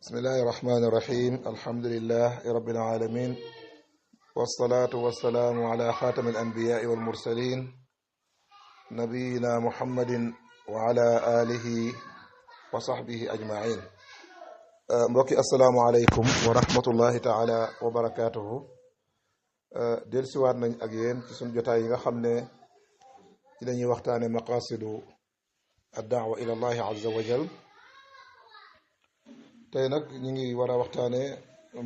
بسم الله الرحمن الرحيم الحمد لله رب العالمين والصلاة والسلام على خاتم الأنبياء والمرسلين نبينا محمد وعلى آله وصحبه أجمعين mbokki asalaamaaleykum wa rahmatullahi taala wa barakaatuhu dellusiwaat nañ ak yéen ci suñu jotaay yi nga xam ne ci dañuy waxtaane maqasidu ad-da'wa ila allahi azza wa jal tey nag ñu ngi war a waxtaane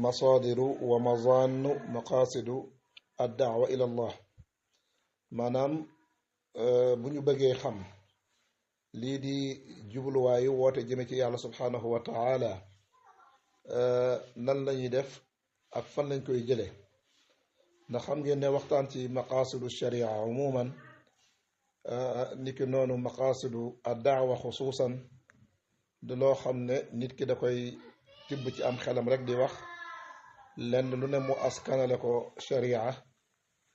masadiru wa mazannu maqasidu ad-da'wa ila allah maanaam bu ñu bëggee xam lii di jubluwaayu woote jëme ci yàlla subhanahu wa taala nan lañuy def ak fan lañ koy jële ndax xam ngeen ne waxtaan ci maqasidu sharia umuman niki noonu maqasidu ad-da'wa xusuusan du loo xam ne nit ki da koy tibb ci am xelam rek di wax lenn lu ne mu askanale ko sharia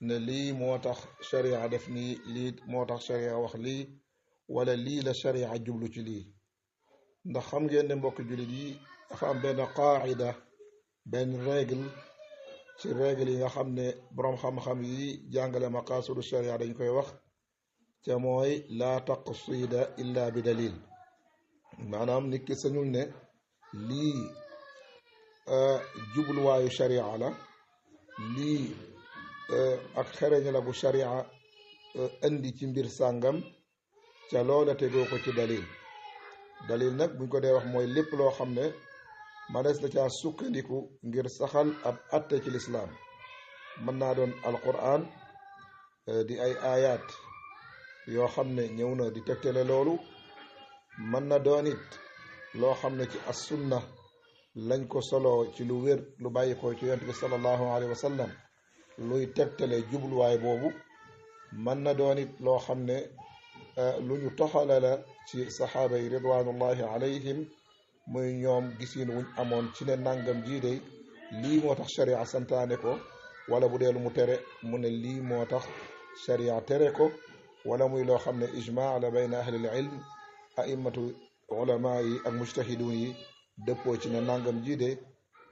ne lii moo tax sharia def nii lii moo tax sharia wax lii wala lii la sharia jublu ci lii ndax xam ngeen ne mbokk jullit yi dafa am benn qaida benn règle ci règle yi nga xam ne boroom xam-xam yi jàngale maqasidu sharia dañ koy wax ca mooy laa taqsida illa bi dalil maanaam nit ki sañul ne lii jubluwaayu sharia la lii ak xereñ la bu sharia indi ci mbir sàngam ca loola tegoo ko ci dalil nag buñ ko dee wax mooy lépp loo xam ne manees na caa sukkandiku ngir saxal ab atte ci lislaam mën naa doon alquran di ay ayat yoo xam ne ñëw na di tegtale loolu mën na doon it loo xam ne ci as sunna lañ ko solo ci lu wér lu bàyyi ko ci yonent bi sallallahu alayhi wa sallam luy tegtale jubluwaay boobu mën na doon it loo xam ne lu ñu toxale la ci saxaaba yi ridwanullahi alayhim muy ñoom gisiin wuñ amoon ci ne nangam jii de lii moo tax sharia santaane ko wala bu dee lu mu tere mu ne lii moo tax sharia tere ko wala muy loo xam ne ijmaa la bayna ahlil ilm a'immatu ulama yi ak mujtahidun yi dëppoo ci ne nangam jii de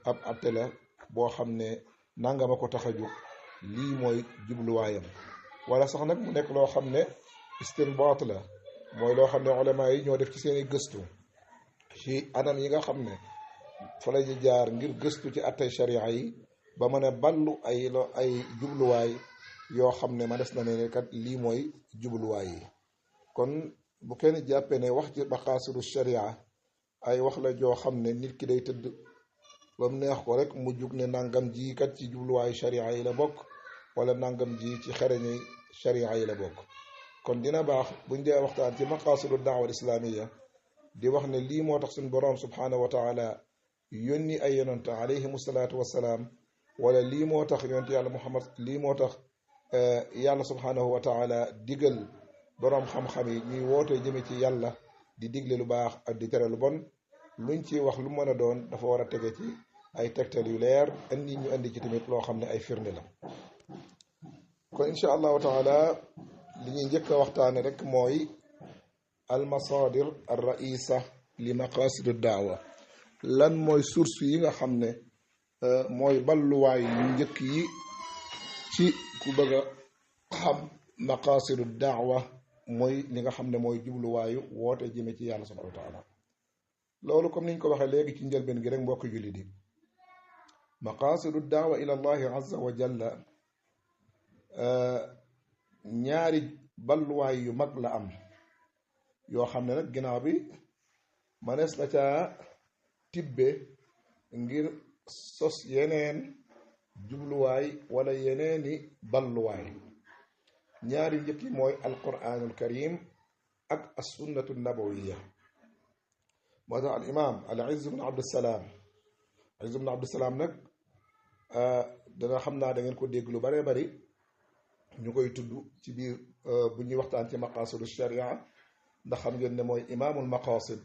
ab atte la boo xam ne nangama ko tax a jóg lii mooy jubluwaayam wala sax nag mu nekk loo xam ne istinbaat la mooy loo xam ne ulama yi ñoo def ci seeni gëstu ci anam yi nga xam ne fa la ñu jaar ngir gëstu ci attey sharia yi ba mën a ballu ay jubluwaay yoo xam ne ma des na ne kat lii mooy jubluwaay yi kon bu kenn jàppee ne wax ci maqaasidu sharia ay wax la joo xam ne nit ki day tëdd ba mu neex ko rek mu jug ne nangam ji kat ci jubluwaayu sharia yi la bokk wala nangam ji ci xereñi sharia yi la bokk kon dina baax buñ dee waxtaan ci maqaasidu daawa islamiya di wax ne lii moo tax suñ boroom subhanahu wa taala yónni ay yonent alayhimu salaatu wassalaam wala lii moo tax yonent yàlla muhammad lii moo tax yàlla subhanahu wa taala digal boroom xam-xam yi ñuy woote jëme ci yàlla di digle lu baax ak di tere lu bon luñ ci wax lu mën a doon dafa war a tege ci ay tegtal yu leer indi ñu indi ci tamit loo xam ne ay firnde la kon incha allahu taala li ñuy njëkk a waxtaane rek mooy almasadir al raisa li maqasidu daawa lan mooy source yi nga xam ne mooy balluwaay yu njëkk yi ci ku bëgg a xam maqasidu daawa mooy li nga xam ne mooy jubluwaayu woote jëme ci yàlla subhanahu wa taala loolu comme niñ ko waxee léegi ci njëlbeen gi rek mbokk julli di maqasidu daawa ila allahi azza wa jalla ñaari balluwaay yu mag la am yoo xam ne nag ginnaaw bi manees na caa tibbe ngir sos yeneen jubluwaay wala yeneeni balluwaay ñaari njëkk yi mooy alquranul karim ak assunnatu nabawiya moo tax al imam al izz ibn abdusalaam izz ibn abdusalaam nag dana xam naa da ngeen ko dégg lu bare bari ñu koy tudd ci biir bu ñuy waxtaan ci maqasidu sharia ndax xam ngeen ne mooy imaamul maqasid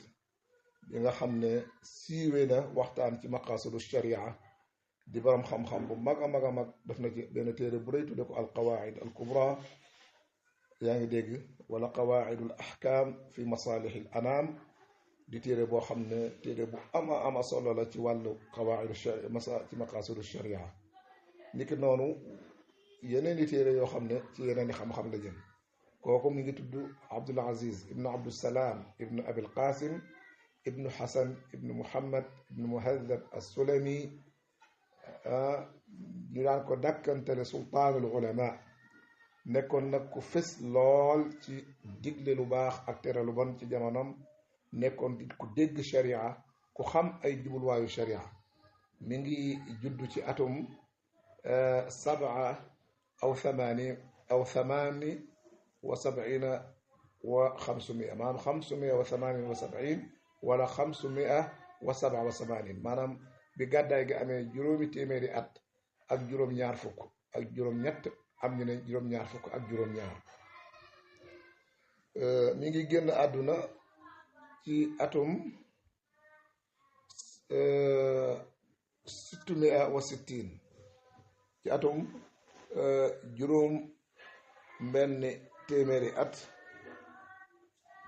bi nga xam ne siiwee na waxtaan ci maqasidu sharia di borom xam-xam bu mag a mag a mag def na ci benn téere bu rëy tudde ko al qawaid al kubra yaa ngi dégg wala qawaidul ahkam fi masalihil anam di téere boo xam ne téere bu ama solo la ci wàllu qawaa'idu ci maqaasidu sharia niki noonu yeneen i téere yoo xam ne ci yeneen i xam-xam la jëm kooku mi ngi tudd Abdul Aziz ibnu Abdusalaam ibnu Abil Qasim ibnu Hasan ibnu Muhammad ibnu Muhadab as-Sulami ñu daan ko dàkkantele sultaanul ulama nekkoon nag ku fës lool ci digle lu baax ak tere lu bon ci jamonoom nekkoon ku dégg sharia ku xam ay jubluwaayu sharia mi ngi juddu ci atum 7 aw 8 aw 78 wa 500 maanaam 578 wala 587 maanaam bi gàddaay gi amee juróomi téeméeri at ak juróom-ñaar fukk ak juróom-ñett am ñu ne juróom-ñaar fukk ak juróom-ñaar mi ngi génn àdduna ci atum 660 ci atum juróom benn téeméeri at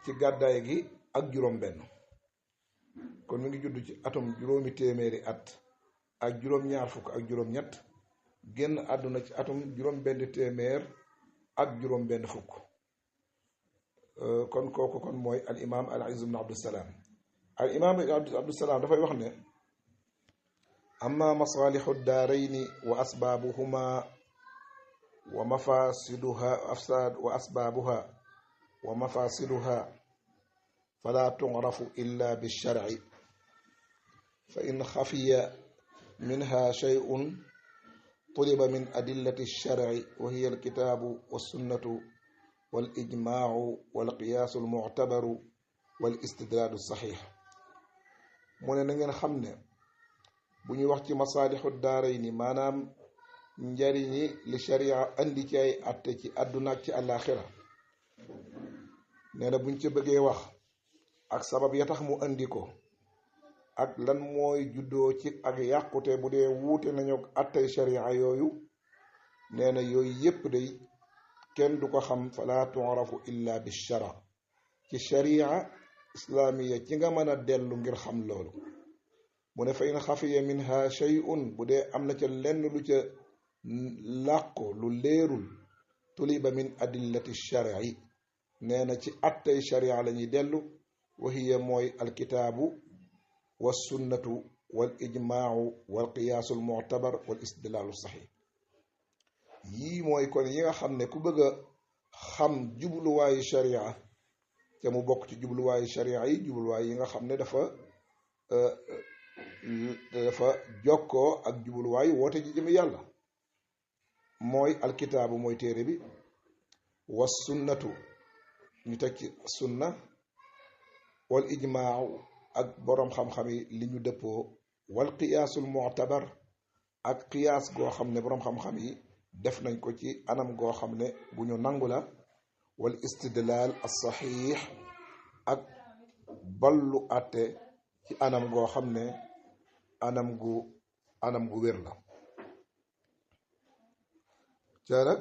ci gàddaay gi ak juróom benn kon mi ngi judd ci atum juróomi téeméeri at ak juróom-ñaar fukk ak juróom-ñett génn àdduna ci atum juróom benn téeméer ak juróom benn fukk kon kooku kon mooy al imam al Izz ibn Abdusalaam al imam Abdusalaam dafay wax ne amma masalihu daarayni wa asbaabuhuma wa mafasiduha wa asbaabuha wa mafasiduha fala tu'rafu illa bishar'i fa in xafiya minha shay'un طلب من أدلة الشرع وهي الكتاب والسنة والإجماع والقياس المعتبر والاستدلال الصحيح mu ne na ngeen xam ne bu ñuy wax ci masaalixu daarayni maanaam njariñi li sharia andi ci ay atte ci àdduna ak ci àllaaxira nee na buñ ci bëggee wax ak sabab ya tax mu andi ko ak lan mooy juddoo ci ak yàqute bu dee wuute nañu attey sharia yooyu nee na yooyu yépp day kenn du ko xam fala tu'rafu illa bi shara ci sharia islaamiya ci nga mën a dellu ngir xam loolu mu ne fa in xafiya minha shay'un bu dee am na ca lenn lu ca làqu lu leerul tuliba min adillati shari nee na ci attey sharia la ñuy dellu wa hiya mooy alkitaabu wa sunnatu wal ijmaacu wal qiyaasul muctabar wal istidlaalu saxiix yii mooy kon yi nga xam ne ku bëgg a xam jubluwaayu sharia te mu bokk ci jubluwaayu sharia yi jubluwaay yi nga xam ne dafa jokkoo ak jubluwaayu woote ji jëm yàlla mooy alkitaabu mooy téere bi wa sunnatu ñu teg ci sunna wal ijmaacu ak boroom xam-xam yi li ñu dëppoo wal qiyaasul mu'tabar ak qiyaas goo xam ne boroom xam-xam yi def nañ ko ci anam goo xam ne bu ñu nangu la wal istidlaal as-saxiix ak ballu àtte ci anam goo xam ne anam gu wér la ca nag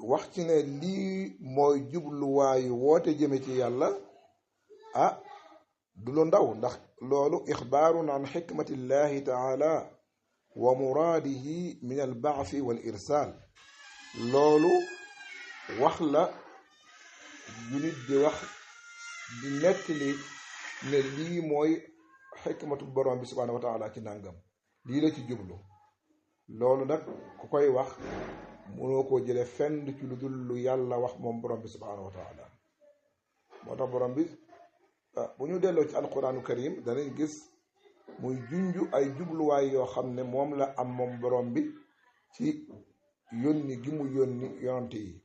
wax ci ne lii mooy jubluwaayu woote jëme ci yàlla du lu ndaw ndax loolu ixbaarun an xikmatillahi taala wa muraadihi min albaafi wal irsaal loolu wax la yu nit di wax di nettali ne lii mooy xikmatu borom bi subhaanahu wa taala ci nàngam lii la ci jublu loolu nag ku koy wax mënoo koo jële fenn ci lu dul lu yàlla wax moom borom bi subhaanahu wa taala moo tax borom bi bu ñu delloo ci alquraanu karim danañ gis muy junju ay jubluwaay yoo xam ne moom la am moom borom bi ci yónni gi mu yónni yonante yi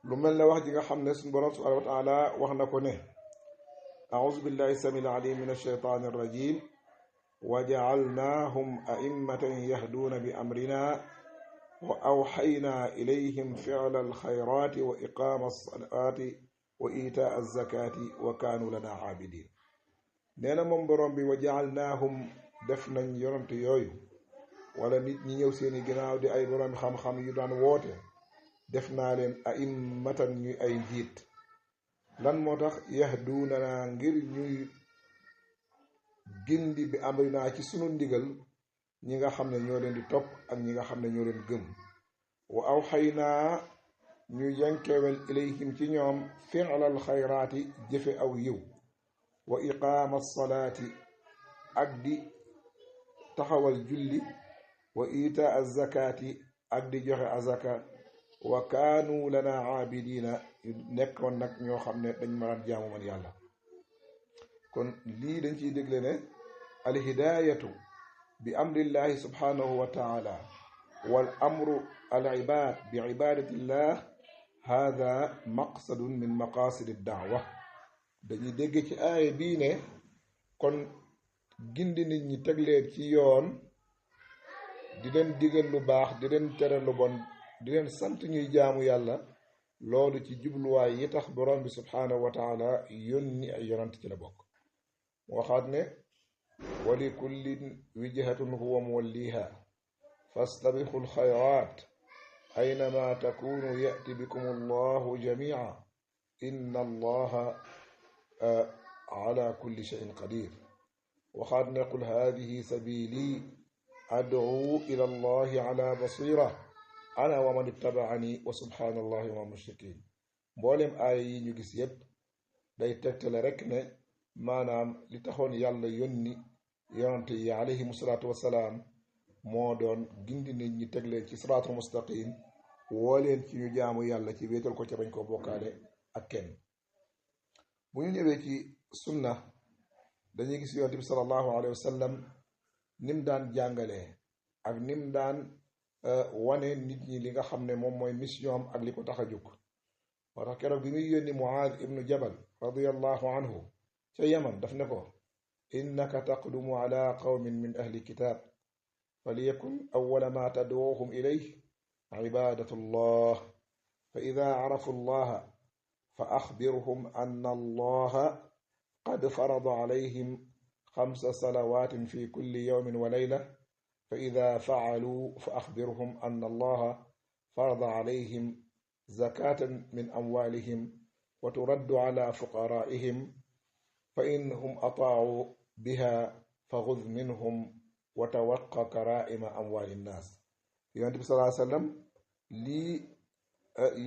lu mel ne wax ji nga xam ne suñu borom subhaanahu wa taala wax na ko ne auzu billahi samil alim min alsheytaani arrajim wa jacalnaahum a'immatan yahduuna bi amrina wa awxaynaa ilayhim ficla alxayraati wa iqaama alsalaati wa itaa alzakaati wa kaanu lana caabidin nee na moom borom bi wa jacalnaahum def nañ yonante yooyu wala nit ñi ñëw seeni ginnaaw di ay borom xam-xam yu daan woote def naa leen a'immatan ñuy ay njiit lan moo tax yahduunana ngir ñuy gindi bi amrinaa ci sunu ndigal ñi nga xam ne ñoo leen di topp ak ñi nga xam ne ñoo leen gëm wa awxaynaa ñu yankewel ilayhim ci ñoom fi'lal xayraati jëfe aw yiw wa iqaama salaati ak di taxawal julli wa itaa azakaati ak di joxe azaka wa kaanu lana aabidiina nekkoon nag ñoo xam ne dañ maraan jaamu man yàlla kon lii dañ ciy dégle ne alhidaayatu bi amrillahi subhanahu wa taala wal amru al ibaad bi ibadatillah hada maqsadun min maqasidi daawa dañuy dégg ci aaya bii ne kon gindi nit ñi teg leen ci yoon di leen digal lu baax di leen tere lu bon di leen sant ñuy jaamu yàlla loolu ci jubluwaay yi tax borom bi subhanahu wa taala yónni ay yonant ci la bokk mu waxaat ne wa li kullin wijhatun huwa muwalliha fastabixu alxayrat aynama takunu yati bikum allahu jamia inna allaha ala kulli cheyin qadir waxaat ne qul hadihi sabili ad'u ila allahi ala basira ana wa man ittabaani wa subhanallahi wa mushrikin mboolem aaya yi ñu gis yépp day tegtale rek ne maanaam li taxoon yàlla yónni yonante yi alayhimu salaatu wassalaam moo doon gindi nit ñi teg leen ci siraatul mustaqim woo leen ci ñu jaamu yàlla ci wéetal ko ca bañ ko bokkaale ak kenn bu ñu ñëwee ci sunna dañuy gis yonante bi sallallahu alayhi wa sallam nim daan jàngalee ak nim daan wane nit ñi li nga xam ne moom mooy mission am ak li ko tax a jóg moo tax keroog bi muy yónni Muaaz ibnu Jabal radiyallahu anhu ca Yaman daf ne ko innaka taqdumu ala qawmin min ahli kitab falyakun awwala ma tad'uuhum ilayh ibadatu llah fa ida arafu llaha fa axbirhum anna allaha qad farada alayhim 5 salawatin fi kulli yawmin wa layla fa ida facaluu fa axbirhum anna allaha farada alayhim zakatan min amwalihim wa turaddu ala fuqaraihim fa in hum ataacuu biha fa xud minhum wa tawaqqa karaa'ima amwaali nnaas yonent bi salaa sallam lii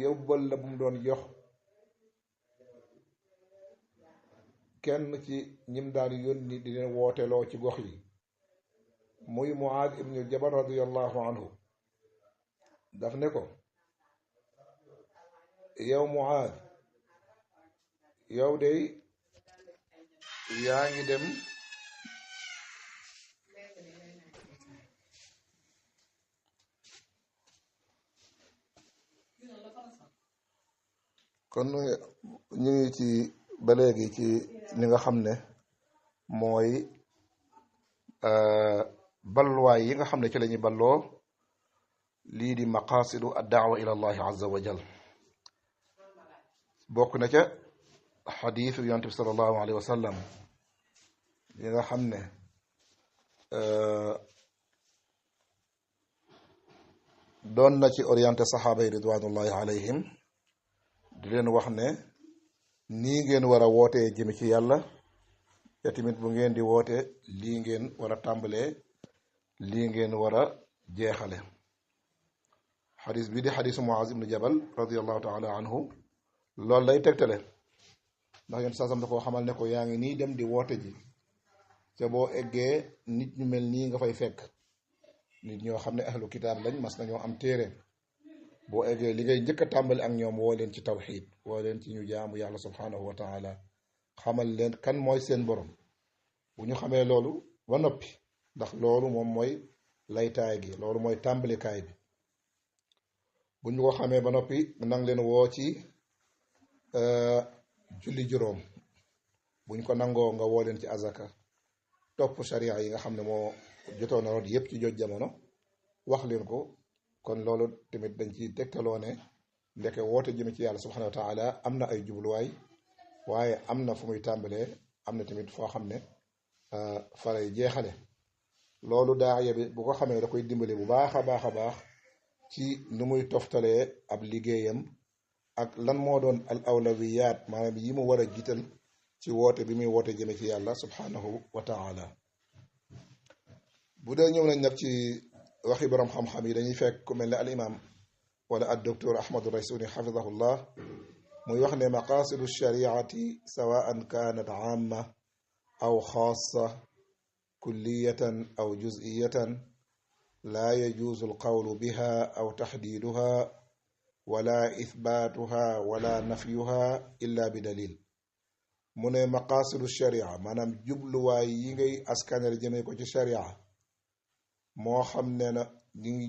yóbbal la bu mu doon jox kenn ci ñim daan yónni di leen wooteloo ci gox yi muy Muaaz ibnu Jabal radiyallahu anhu daf ne ko yow Muaaz yow dey yaa ngi dem kon ñu ngi ci ba léegi ci li nga xam ne mooy balluwaay yi nga xam ne ci la ñuy balloo lii di maqaasidu ad-da'wa ila allahi azza wa jal bokk na ca xadiisu yonent bi sallallahu alayhi wa sallam yi nga xam ne doon na ci orienté saxaaba yi ridwanullahi alayhim di leen wax ne nii ngeen war a wootee jëme ci yàlla te tamit bu ngeen di woote lii ngeen war a tàmbalee lii ngeen war a jeexale xadis bi di xadisu Muaz ibnu Jabal radiallahu taala anhu loolu lay tegtale ndax yéen saasam da koo xamal ne ko yaa ngi nii dem di woote ji te boo eggee nit ñu mel nii nga fay fekk nit ñoo xam ne ahlu kitaab lañ mas nañoo am téere boo eggee li ngay njëkk a tàmbali ak ñoom woo leen ci tawxiid woo leen ci ñu jaamu yàlla subhanahu wa taala xamal leen kan mooy seen borom bu ñu xamee loolu ba noppi ndax loolu moom mooy laytaay gi loolu mooy tàmbalikaay bi bu ñu ko xamee ba noppi nang leen woo ci julli juróom buñ ko nangoo nga woo leen ci azaka topp sharia yi nga xam ne moo jotoon na root yépp ci joj jamono wax leen ko kon loolu tamit dañ ci tegtaloo ne ndeke woote jëme ci yàlla subhanahu wa taala am na ay jubluwaay waaye am na fu muy tàmbalee am na tamit foo xam ne faray jeexale loolu daaya bi bu ko xamee da koy dimbale bu baax a baax a baax ci nu muy toftalee ab liggéeyam ak lan moo doon al awlawiyaat maanaam yi mu war a jiital ci woote bi muy woote jëme ci yàlla subhanahu wa taala. bu dee ñëw nañ nag ci waxi borom xam-xam yi dañuy fekk ku mel ne al imam wala ad docteur Ahmadu Raysuni xafidahullah muy wax ne maqasidu shariati sawaan kanat amma aw xaasa kulliyatan aw juziyatan laa yajuuzu alqawlu biha aw taxdiiduha wala ithbaatuha wala nafyuha illa bi dalil. mu ne maqasidu sharia maanaam jubluwaay yi ngay askanel jëmee ko ci sharia moo xam ne na ñi ngi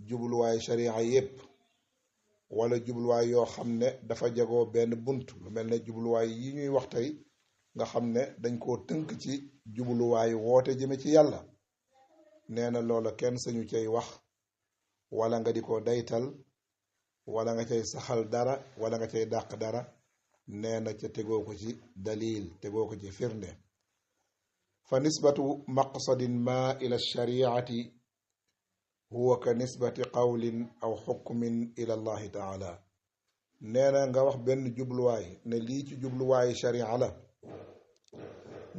jubluwaay sharia yépp wala jubluwaay yoo xam ne dafa jagoo benn bunt lu mel ne jubluwaay yi ñuy wax tey nga xam ne dañ koo tënk ci jubluwaay woote jëme ci yàlla. nee na loola kenn sañu cay wax wala nga di ko daytal wala nga cay saxal dara wala nga cay dàq dara. nee na ca tegoo ko ci dalil tegoo ko ci firnde. fa nisbatu maqsadin ma ila shariati huwa ka nisbati qawlin aw xukmin ila allahi taala. nee na nga wax benn jubluwaay ne lii ci jubluwaayu sharia la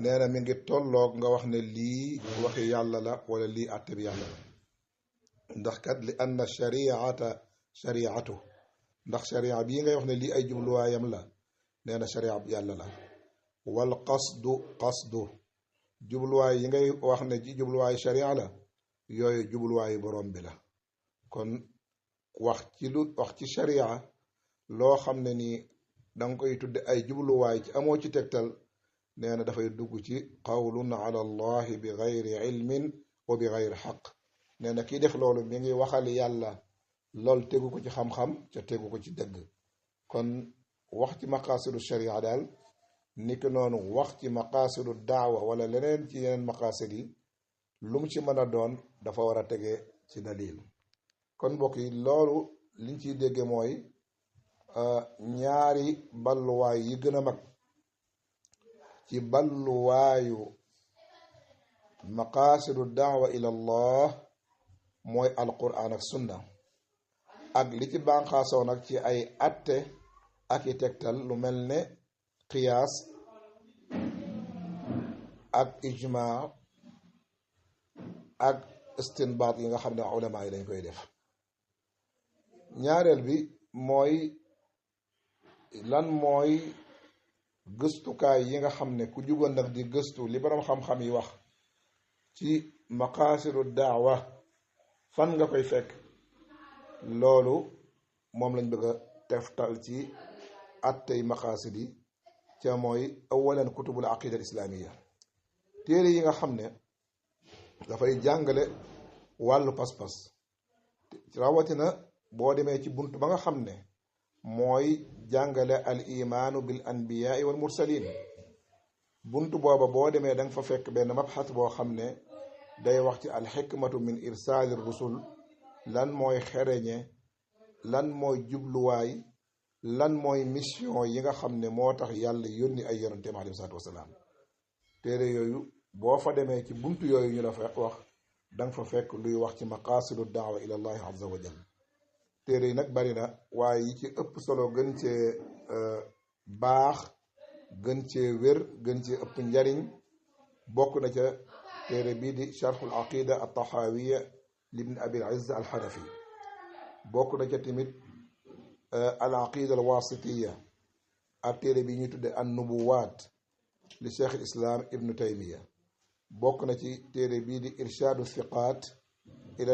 nee na mi ngi tolloog nga wax ne lii waxi yàlla la wala lii àtte bi yàlla la. ndax kat li anna shariatu ndax sharia bii ngay wax ne lii ay jubluwaayam la nee na sharia yàlla la. wal qasdu jubluwaay yi ngay wax ne ci jubluwaayu sharia la yooyu jubluwaayu borom bi la. kon wax ci sharia loo xam ne nii danga koy tudde ay jubluwaay ci amoo ci tegtal nee na dafay dugg ci qawlun ala allahi bi gayri ilmin wa bi gayri xaq. nee na kii def loolu mi ngi waxal yàlla lool tegu ko ci xam-xam ca tegu ko ci dëgg. kon wax ci maqaasidu sharia daal niki noonu wax ci maqaasidu daawa wala leneen ci yeneen maqaasid yi lu mu ci mën a doon dafa war a tege ci dalil. kon mbokk yi loolu liñ ciy dégge mooy ñaari balluwaay yi gën a mag ci balluwaayu maqaasidu daawa ila allah mooy alquran ak sunna ak li ci bànqaasoo nag ci ay atte ak i tegtal lu mel ne qiyaas ak ijmaa ak istinbaat yi nga xam ne ulama yi dañ koy def. ñaareel bi mooy lan mooy gëstukaay yi nga xam ne ku jugoon nag di gëstu li borom xam-xam yi wax ci maqaasidu daawa fan nga koy fekk. loolu moom lañ bëgg a teftal ci attey maqaasid yi ca mooy awalan kutubul aqida al islaamiya téere yi nga xam ne dafay jàngale wàllu pas-pas rawatina boo demee ci bunt ba nga xam ne mooy jàngale al imaanu bil anbiyaai wal mursalin. bunt booba boo demee da nga fa fekk benn mabxas boo xam ne day wax ci al xikmatu min irsaali rusul lan mooy xereñe lan mooy jubluwaay lan mooy mission yi nga xam ne moo tax yàlla yónni ay yonenteem alayhi salaatu wasalaam. téere yooyu boo fa demee ci bunt yooyu ñu la fa wax da nga fa fekk luy wax ci maqaasidu daawa ila allahi azza wa jal. téere yi nag bari na waaye yi ci ëpp solo gën cee baax gën cee wér gën cee ëpp njariñ bokk na ca téere bii di charxul aqida al taxaawiya libni abil izz al xanafi. bokk na ca tamit al aqida al wasitiya ak téere bi ñuy tudde an nubuwaat li cheikh al islam ibnu taymiya. bokk na ci téere bii di irshaadu thiqaat ila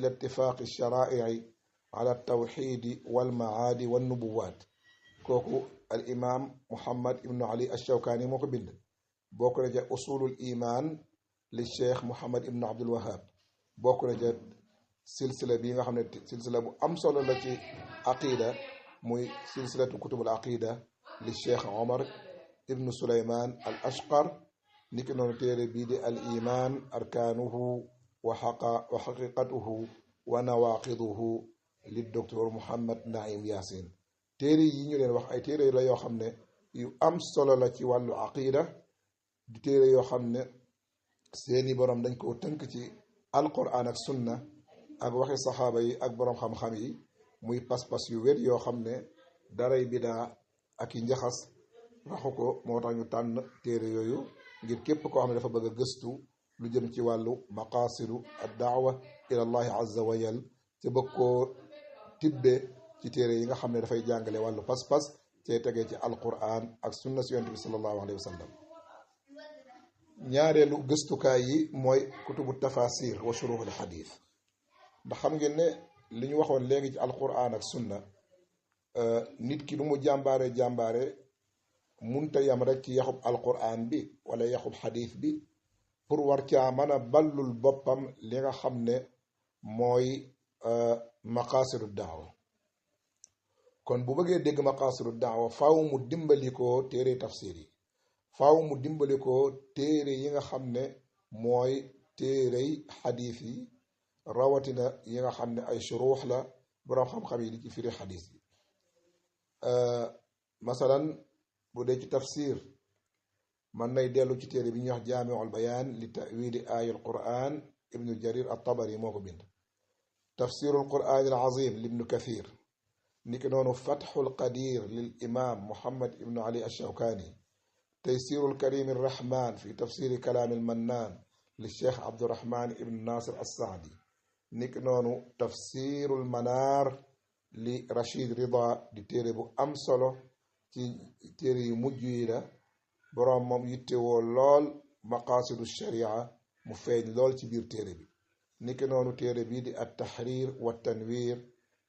ittifaaqi sharaai ala tawxidi walmacaadi wannubuwaat kooku al imam muhammad ibnu ali alshawkaani moo ko bind. bokk na ca usulul iman li cheikh muhammad ibnu abdul wahab. bokk na ca silsila bi nga xam ne silsila bu am solo la ci aqida muy silsilatu kutubul aqida li cheikh omar ibnu suleyman al ashqar. niki noonu téere bii di al iman arkaanuhu wa xaqiqatuhu wa nawaqiduhu li docteur Mouhammad Naim Yaasin. téere yi ñu leen wax ay téere la yoo xam ne yu am solo la ci wàllu aqida di téere yoo xam ne seeni borom dañ koo tënk ci alquran ak sunna ak waxi saxaaba yi ak borom xam-xam yi muy pas-pas yu wér yoo xam ne daray bidaa ak i njaxas raxu ko moo tax ñu tànn téere yooyu ngir képp koo xam ne dafa bëgg a gëstu lu jëm ci wàllu maqaasidu ad daawa ila allahi azza wa jal te bëgg koo tibbe ci téere yi nga xam ne dafay jàngale wàllu pas-pas cee tegee ci alquran ak sunna si yonent bi sallallahu alayhi wa sallam ñaareelu gëstukaay yi mooy kutubu tafasir wa shuruh al xadis ndax xam ngeen ne li ñu waxoon léegi ci alquran ak sunna nit ki lu mu jàmbaare munta yam rek ci yaxub alquran bi wala yaxub xadis bi pour war caa mën a ballul boppam li nga xam ne mooy maqaasidu daawa kon bu bëggee dégg maqaasidu daawa faaw mu dimbali ko téere tafsir yi faaw mu dimbali ko téere yi nga xam ne mooy téerey xadis yi rawatina yi nga xam ne ay shuruux la boroom xam-xam yi di ci firi xadis yi masalan bu dee ci tafsir man nay dellu ci téere bi ñuy wax jaamiul bayaan li tawili aayil quran ibnu jarir at-tabari moo ko bind tafsirul quran al azim li ibnu kathir niki noonu fatxul qadir lil imam muhammad ibnu ali ash-shawkani taysirul karim arrahman fi tafsiri kalaam al mannaan li cheikh abdurahman ibnu nasir as-saadi niki noonu tafsirul manaar li rachid rida di téere bu am solo ci téere yu mujj yi la boroom moom yittewoo lool maqaasidu sharia mu feeñ lool ci biir téere bi niki noonu téere bii di at tahrir wa tanwir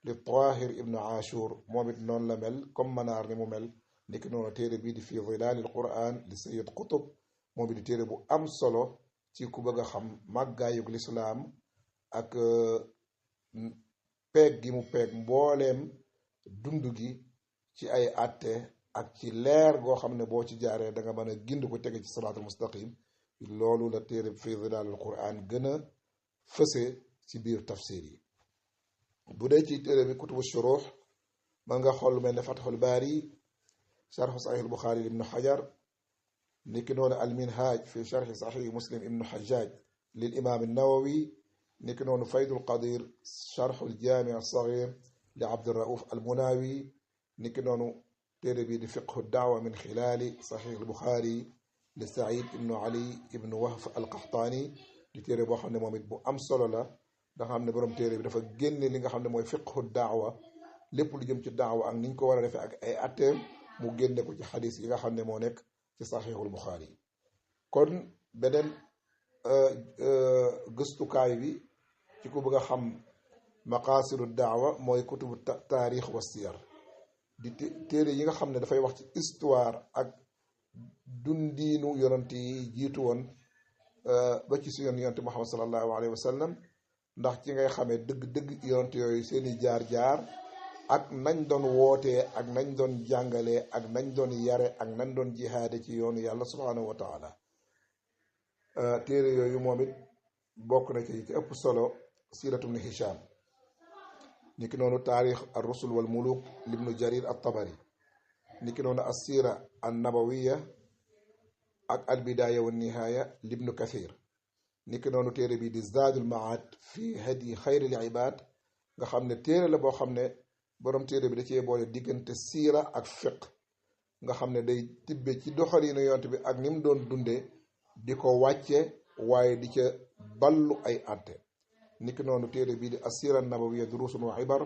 li tahir ibnu ashur moom it noonu la mel comme manaar ni mu mel niki noonu téere bii di fi zilaali alquran li sayid qutub moom it di téere bu am solo ci ku bëgg a xam màggaayug lislaam ak peeg gi mu peeg mbooleem dund gi ci ay àtte ak ci leer goo xam ne boo ci jaaree da nga mën a gind ko tege ci siraatul mustaqim loolu la téere fi zilaalul quran gën a fëse ci biir tafsir yi bu dee ci téere bi kutubu shuruux man nga xool mel ne fatxul baari sharxu saxiix al buxaari ibnu xajar niki noonu al minhaaj fi sharxi saxiix muslim ibnu xajjaaj lil imaam an-nawawi niki noonu faydul qadir sharxul jaami as-saxiir li abdurrauf al munawi niki noonu téere bii di fiqhu daawa min xilaali saxiix al buxaari li saïd ibnu ali ibnu wahf al qaxtaani di téere boo xam ne moom it bu am solo la nga xam ne borom téere bi dafa génne li nga xam ne mooy fiqhu daawa lépp lu jëm ci daawa ak niñ ko war a defee ak ay atteem mu génne ko ci xadis yi nga xam ne moo nekk ci saxiixul buxaari kon beneen gëstukaay bi ci ku bëgg a xam maqaasidu daawa mooy kutubu taarix wa siyar di téere yi nga xam ne dafay wax ci histoire ak dundiinu yonent yi jiitu woon ba ci su yonent Muhammad sallallahu alayhi wa sallam ndax ci ngay xamee dëgg-dëgg yonent yooyu seeni jaar-jaar ak nañ doon wootee ak nañ doon jàngalee ak nañ doon yare ak nañ doon jihaade ci yoonu yàlla subhanahu wa taala téere yooyu moom it bokk na ci ëpp solo siiratu ibnu Hisham niki noonu taarix ar rusul wal muluk libnu jarir at tabari niki noonu assira an nabawiya ak al bidaya wa nihaaya libnu kathir niki noonu téere bi di zaadul maad fi hadi xayril ibaad nga xam ne téere la boo xam ne borom téere bi da cee boole diggante siira ak fiq nga xam ne day tibbe ci doxalinu yonent bi ak ni mu doon dunde di ko wàcce waaye di ca ballu ay àtte niki noonu téere bii di assira nabawiya durusun wa ibar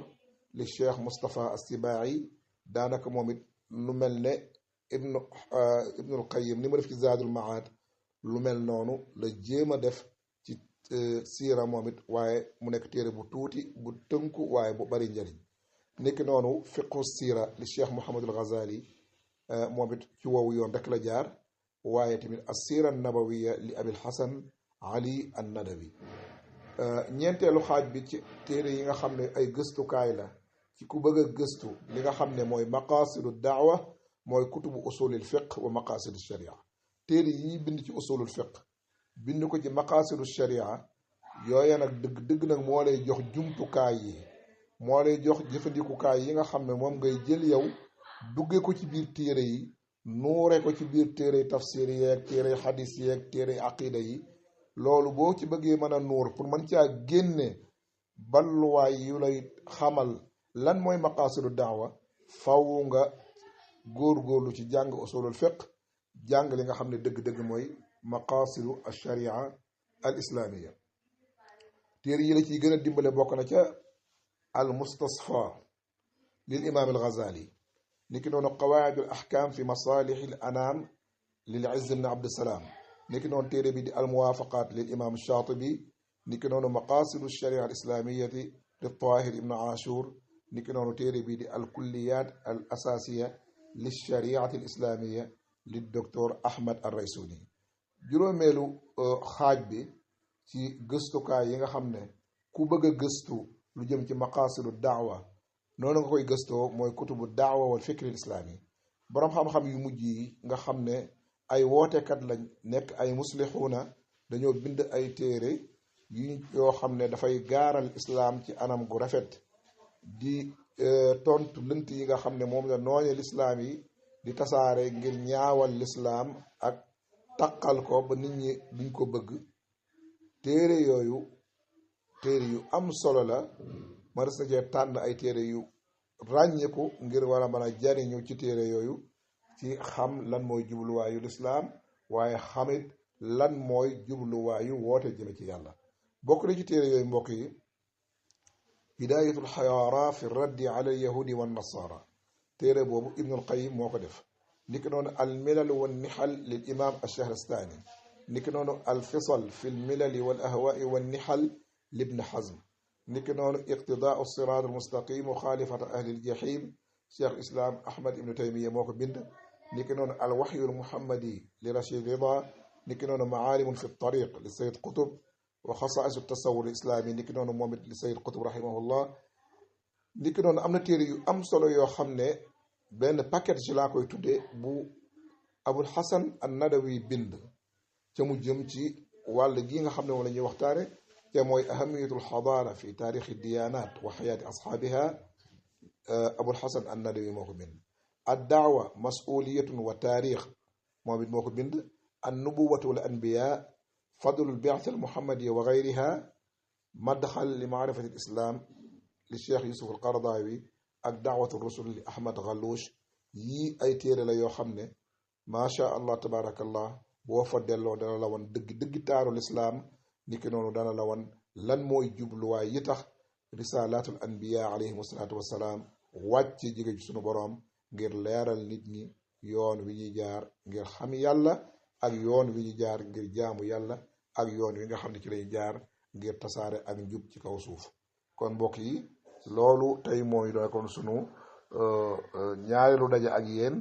li cheikh Moustapha Assibaayi daanaka moom it lu mel ne ibnul Qayyim ni mu def ci zaadul maad lu mel noonu la jéem a def ci siira moom it waaye mu nekk téere bu tuuti bu tënku waaye bu bari njëriñ niki noonu fiqhu siira li cheikh Muhammadul Ghazali moom it ci woowu yoon rek la jaar waaye tamit assira nabawiya li abil hasan ali an nadawi ñeenteelu xaaj bi ci téere yi nga xam ne ay gëstukaay la ci ku bëgg a gëstu li nga xam ne mooy maqaasidu daawa mooy kutubu usulil fiq wa maqaasidu sharia téere yi ñuy bind ci usulul fiq bind ko ci maqaasidu sharia yooya nag dëgg nag moo lay jox jumtukaay yi moo lay jox jëfandikukaay yi nga xam ne moom ngay jël yow dugge ko ci biir téere yi nuure ko ci biir téere tafsir yeeg téere xadis yeeg téere aqida yi loolu boo ci bëggee mën a nuur pour mën caa génne balluwaay yu lay xamal lan mooy maqaasidu daawa faw nga góorgóorlu ci jàng usulul fiq jàng li nga xam ne dëgg-dëgg mooy maqasidu alsharia al islaamia téere yi la ciy gën a dimbale bokk na ca al mustasfa lil imam al ghazali niki noonu qawaid al ahkam fi masalih al anam lil izz ibn abdusalaam niki noonu téere bi di al muwafaqat lil imam shatibi niki noonu maqasidu alsharia al islamiyati lil tahir ibn ashur niki noonu téere bi di al kulliyat al asasiya lil shariati al islamia lil docteur ahmad al raysuni juróomeelu xaaj bi ci gëstukaay yi nga xam ne ku bëgg a gëstu lu jëm ci maqasidu daawa noonu nga koy gëstoo mooy kutubu daawa wal fikri islaami boroom xam-xam yu mujj yi nga xam ne ay wootekat lañ nekk ay muslixuuna dañoo bind ay téere yoo xam ne dafay gaaral islaam ci anam gu rafet di tontu lënt yi nga xam ne moom la nooñe lislaam yi di tasaare ngir ñaawal lislaam ak taqal ko ba nit ñi duñ ko bëgg téere yooyu téere yu am solo la ma des na cee tànn ay téere yu ràññeeku ngir war a mën a jariñu ci téere yooyu ci xam lan mooy jubluwaayu lislaam waaye xamit lan mooy jubluwaayu woote jëme ci yàlla bokk na ci téere yooyu mbokk yi hidayatul xayaara fi raddi ala alyahudi wa nasara téere boobu ibnul qayim moo ko def niki noonu al milal wa nixal lil imam ash-shahrastani niki noonu al fisal fi l milali wal ahwaai wa nixal libn hazm niki noonu iqtidaau siraat al mustaqim muxaalifata ahli al jahim cheikh islam ahmad ibnu taymiya moo ko bind niki noonu al waxyu al muhammadi li rachid rida niki noonu maalimun fi tariq li sayid qutub wa xasaaisu tasawur islaami niki noonu moom it li sayid qutub rahimahullah niki noonu am na téere yu am solo yoo xam ne benn paquet ci laa koy tuddee bu abul hasan an nadawi bind ca mu jëm ci wàll gi nga xam ne moom la ñuy waxtaane te mooy ahamiyatul xadaara fi taarixi diyaanaat wa xayaati asxaabiha abul hasan an nadawi moo ko bind ad daawa masuliyatun wa taarix moom it moo ko bind an nubuwatu wal anbiya fadlul bi'sa al muhammadiya wa gayriha madxal li maarifati al islam li cheikh yusuf al qaradawi ak daawatu rusul li ahmad ghallouch yii ay téere la yoo xam ne macha allah tabarakallah boo fa delloo dana la wan dëgg taaru lislaam niki noonu dana la wan lan mooy jubluwaay yi tax risalaatul anbiya alayhim wasalaatu wasalaam wàcc jóge ci sunu boroom ngir leeral nit ñi yoon wi ñuy jaar ngir xam yàlla ak yoon wi ñu jaar ngir jaamu yàlla ak yoon wi nga xam ne ci lay jaar ngir tasaare ak njub ci kaw suuf kon mbokk yi loolu tey mooy doon kon sunu ñaareelu daje ak yéen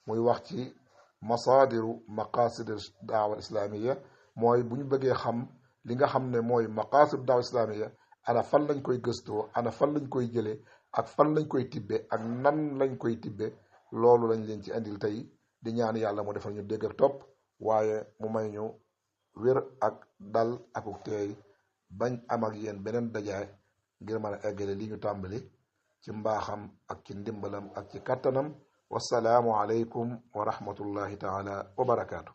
muy wax ci masaadiru maqasid daawa islamiya mooy bu ñu bëggee xam li nga xam ne mooy maqasid daawa islamiya ana fan lañ koy gëstoo ana fan lañ koy jëlee ak fan lañ koy tibbe ak nan lañ koy tibbe loolu lañ leen ci andil tey di ñaan yàlla mu defal ñu dégg ak topp waaye mu may ñu wér ak dal akuk teey bañ am ak yéen beneen dajaay ngir mën a eggale li ñu tàmbali ci mbaaxam ak ci ndimbalam ak ci kattanam wasalaamu aleykum wa rahmatullahi taala wa barakaatu